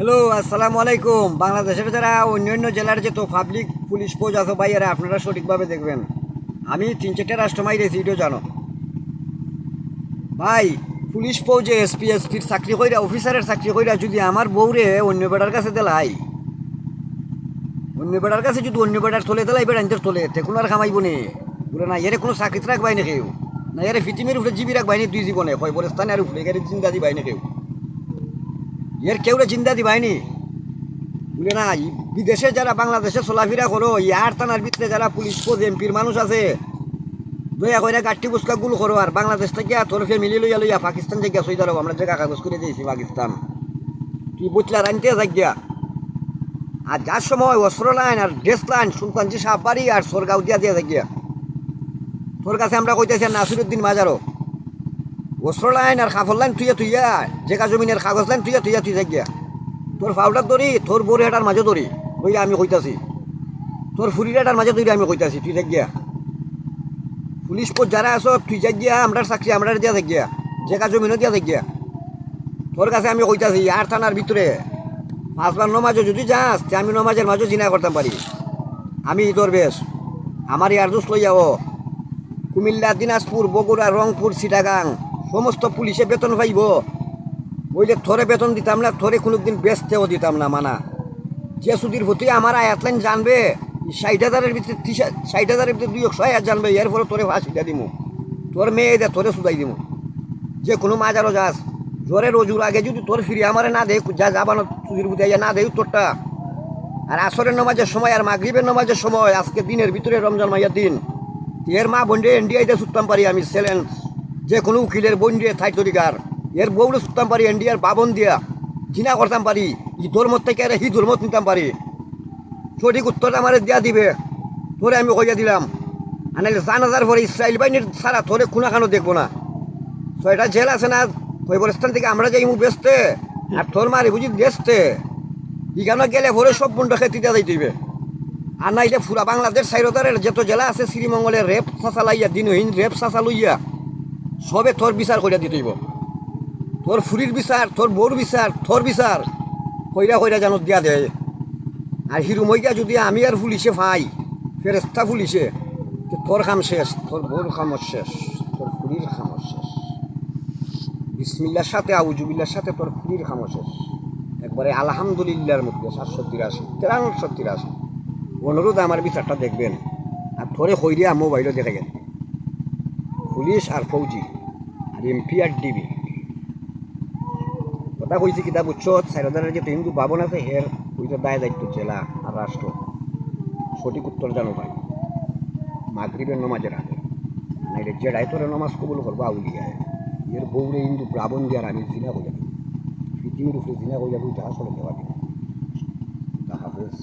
Hello, আসসালামু আলাইকুম। বাংলাদেশের যারা অন্যান্য জেলার যে তো পাবলিক পুলিশ ফৌজ আছে ভাইয়ারা, আপনারা সঠিকভাবে দেখবেন। আমি 3-4টা রাষ্ট্র মাইরেছি, এটাও জানো ভাই। পুলিশ ফৌজে এসপির চাকরি কইরা, অফিসারের চাকরি কইরা যদি আমার বউরে অন্য বেটার কাছে দেলাই, অন্য বেটার কাছে যদি অন্য বেটার তোলে দেলাই, বেড়া নিজের তোলে তেকুন আর খামাইব নে বলে না, এর কোনো চাকরিতে রাখবাই না কেউ, না এর ফিটিমের উপরে জিবি রাখবাই নি, দুই জীবনে কয় বলে স্থানে আর উপরে এর জিন্দা দিবাই না কেউ, এর কেউরে জিন্দা দিবাই নি বলে না। বিদেশে যারা বাংলাদেশে চলাফেরা করো, ইয়ার থানার ভিতরে যারা পুলিশ ফৌজ এমপির মানুষ আছে, দয়া করে গাঠটি বুসকা গুল করো। আর বাংলাদেশ থেকে তোর ফ্যামিলি লইয়া লইয়া পাকিস্তান জায়গা সই দাঁড়াবো, আমরা জায়গা কাগজ করে দিয়েছি পাকিস্তান, তুই বুঝলা রানতে জায়গা। আর যার সময় অস্ত্র লাইন আর ড্রেস লাইন সুলতানজি সাহবাড়ি আর সোরগাঁও দিয়া দিয়া জায়গা, তোর কাছে আমরা কইতেছি নাসিরুদ্দিন মাজারও অস্ত্র লাইন আর কাপড় লাইন তুইয়া তুইয়া জায়গা জমিনের কাগজ লাইন তুইয়া তুইয়া তুই জায়গা, তোর ফাউডার ধরি, তোর বোর হেটার মাঝে ধরি ওই আমি কইতাছি, তোর ফুরির হেটার মাঝে ধরি আমি কইতাছি, তুই জায়গা পুলিশ পোস্ট যারা আছো তুই জায়গা, আমরা চাকরি আমরা দিয়া জায়গা, জায়গা জমিনও দিয়া জায়গা। তোর কাছে আমি কইতাছি আর থানার ভিতরে 5 বার নমাজও যদি যাস, আমি নমাজের মাঝে জিনা করতাম পারি। আমি তোর বেশ আমার ইয়ার দোষ লইয়াও কুমিল্লা, দিনাজপুর, বগুড়া, রংপুর, চিটাগাং সমস্ত পুলিশে বেতন পাইব, বইলে থরে বেতন দিতাম না, থরে কোনোদিন বেচতেও দিতাম না। মানা যে সুদির প্রতি আমার আয়াতলাইন জানবে 60,000-এর ভিতরে 60,000-এর ভিতরে 200,000 জানবে, এর ফলে তোরে ফাঁসিটা দিমু, তোর মেয়ে দে তোরে সুদাই দিমু। যে কোনো মাজারও যাস, জ্বরে রোজুর আগে যদি তোর ফিরে আমারে না দেয়, যা যাবানো সুদির প্রতি না দেয় তোরটা। আর আসরের নমাজের সময় আর মাগরিবের নমাজের সময়, আজকে দিনের ভিতরে রমজান মাইয়ার দিন, এর মা বন্ডে এনডিআইতে ছুটতাম পারি আমি চ্যালেঞ্জ, যে কোনো উকিলের বন্ডিয়ে থাই তরিকার এর বউরে ছুটতাম পারি, এনডিআর বাবন দিয়া জিনা করতাম পারি, ই ধর্মত থেকে হি ধর্মত নিতাম পারি। সঠিক উত্তরটা আমার দিয়া দিবে, তোরে আমি কইয়া দিলাম। আনাইলে জানাজার পরে ইসরায়েল বাহিনীর ছাড়া তোরে খুনাখানো দেখবো না। 6টা জেল আছে না, কৈবরস্থান থেকে আমরা যাই মুখ বেচতে, আর তোর মারি বুঝি বেচতে, ইখানে গেলে ভরে সব বন্ধ খেতে দিয়া যাইতে। আর নাইলে পুরা বাংলাদেশ সাইরতারের যত জেলা আছে, শ্রীমঙ্গলের রেপ চাচা লাইয়া, দিনহীন রেপ চাচা লইয়া সবে তোর বিচার কইরা দিতেইব। তোর ফুরির বিচার, তোর বউর বিচার, তোর বিচার কইরা কইরা জানো দিয়া দেয়। আর হিরু মইয়া যদি আমি আর পুলিশে পাই, ফেরেস্তা পুলিশে, তোর কাম শেষ, তোর বউর কামও শেষ, তোর ফুরির কামও শেষ। বিসমিল্লার সাথে আউজুবিল্লার সাথে তোর ফুরির কামও শেষ। একবারে আলহামদুলিল্লাহর মধ্যে 783 83 অনুরোধ আমার বিচারটা দেখবেন। আর থরে কইরিয়া মোবাইলও দেখা গেল পুলিশ আর ফৌজি আর এমপি আর ডিবি কথা কইছি কিতাব উচ্চ 4,000-এর যে হিন্দু বাবন আছে, এর ওইটা দায় দায়িত্ব জেলা আর রাষ্ট্র। সঠিক উত্তর জানো ভাই, মাগরিবের নমাজের আগে নাইলে যে ডাইতরে নমাজ কবুল করবো আউলিয়ায়, এর বউরে হিন্দু ব্রাহ্মণ দিয়ার আমি জিনা কইয়া দিই, পৃথিবীর উপরে জিনা কইয়া বইটা আসলে দেওয়া দিই। হাফেজ।